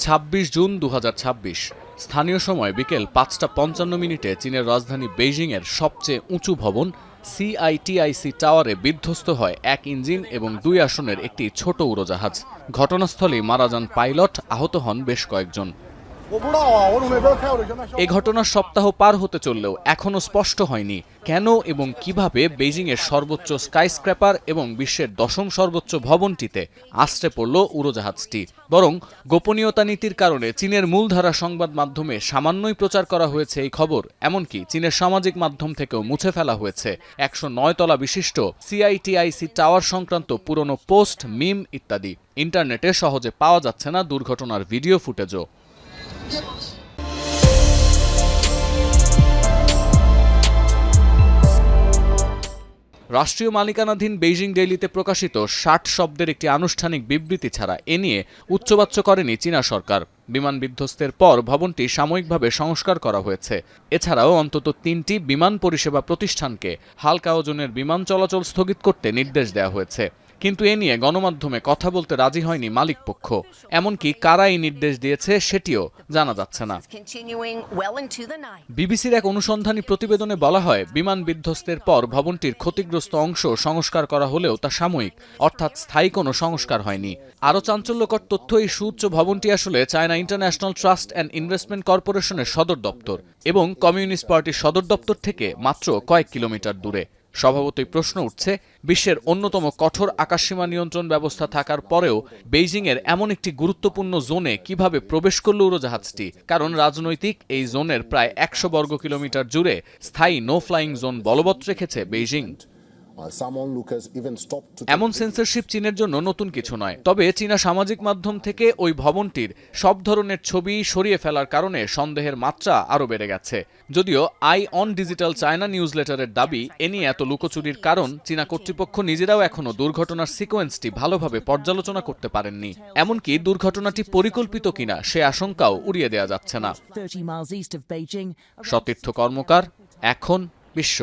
২৬ June ২০২৬ স্থানীয় সময় বিকেল ৫টা ৫৫ চীনের রাজধানী বেইজিংয়ের সবচেয়ে উঁচু ভবন সিআইটিআইসি টাওয়ারে বিধ্বস্ত হয় ১ ইঞ্জিন এবং ২ আসনের একটি ছোট উড়োজাহাজ। ঘটনাস্থলেই মারা যান পাইলট, আহত হন বেশ কয়েকজন। এ ঘটনার সপ্তাহ পার হতে চললেও এখনও স্পষ্ট হয়নি কেন এবং কিভাবে বেইজিংয়ের সর্বোচ্চ স্কাইস্ক্র্যাপার এবং বিশ্বের ১০ম সর্বোচ্চ ভবনটিতে আছড়ে পড়ল উড়োজাহাজটি। বরং গোপনীয়তা নীতির কারণে চীনের মূলধারা সংবাদ মাধ্যমে সামান্যই প্রচার করা হয়েছে এই খবর, এমনকি চীনের সামাজিক মাধ্যম থেকেও মুছে ফেলা হয়েছে ১০৯ তলা বিশিষ্ট সিআইটিআইসি টাওয়ার সংক্রান্ত পুরনো পোস্ট, মিম ইত্যাদি। ইন্টারনেটে সহজে পাওয়া যাচ্ছে না দুর্ঘটনার ভিডিও ফুটেজও। রাষ্ট্রীয় মালিকানাধীন বেইজিং ডেইলিতে প্রকাশিত ৬০ শব্দের একটি আনুষ্ঠানিক বিবৃতি ছাড়া এ নিয়ে উচ্চবাচ্য করেনি চীনা সরকার। বিমান বিধ্বস্তের পর ভবনটি সাময়িকভাবে সংস্কার করা হয়েছে। এছাড়াও অন্তত ৩টি বিমান পরিষেবা প্রতিষ্ঠানকে হালকা ওজনের বিমান চলাচল স্থগিত করতে নির্দেশ দেওয়া হয়েছে। কিন্তু এ নিয়ে গণমাধ্যমে কথা বলতে রাজি হয়নি মালিকপক্ষ। এমনকি কারা এই নির্দেশ দিয়েছে সেটিও জানা যাচ্ছে না। বিবিসির এক অনুসন্ধানী প্রতিবেদনে বলা হয়, বিমান বিধ্বস্তের পর ভবনটির ক্ষতিগ্রস্ত অংশ সংস্কার করা হলেও তা সাময়িক, অর্থাৎ স্থায়ী কোনো সংস্কার হয়নি। আরও চাঞ্চল্যকর তথ্য, এই সুউচ্চ ভবনটি আসলে China international trust and investment কর্পোরেশনের সদর দপ্তর এবং কমিউনিস্ট পার্টির সদর দপ্তর থেকে মাত্র কয়েক কিলোমিটার দূরে। স্বভাবতই প্রশ্ন উঠছে, বিশ্বের অন্যতম কঠোর আকাশসীমা নিয়ন্ত্রণ ব্যবস্থা থাকার পরেও বেইজিংয়ের এমন একটি গুরুত্বপূর্ণ জোনে কিভাবে প্রবেশ করল উড়োজাহাজটি? কারণ রাজনৈতিক এই জোনের প্রায় ১০০ বর্গ কিলোমিটার জুড়ে স্থায়ী নো ফ্লাইং জোন বলবৎ রেখেছে বেইজিং। এমন সেন্সরশিপ চীনের জন্য নতুন কিছু নয়, তবে চীনা সামাজিক মাধ্যম থেকে ওই ভবনটির সব ধরনের ছবি সরিয়ে ফেলার কারণে সন্দেহের মাত্রা আরও বেড়ে গেছে। যদিও আই অন ডিজিটাল চায়না নিউজলেটারের দাবি, এ নিয়ে এত লুকোচুরির কারণ চীনা কর্তৃপক্ষ নিজেরাও এখনও দুর্ঘটনার সিকোয়েন্সটি ভালোভাবে পর্যালোচনা করতে পারেননি। এমনকি দুর্ঘটনাটি পরিকল্পিত কিনা সে আশঙ্কাও উড়িয়ে দেওয়া যাচ্ছে না। সতীর্থ কর্মকার, এখন বিশ্ব।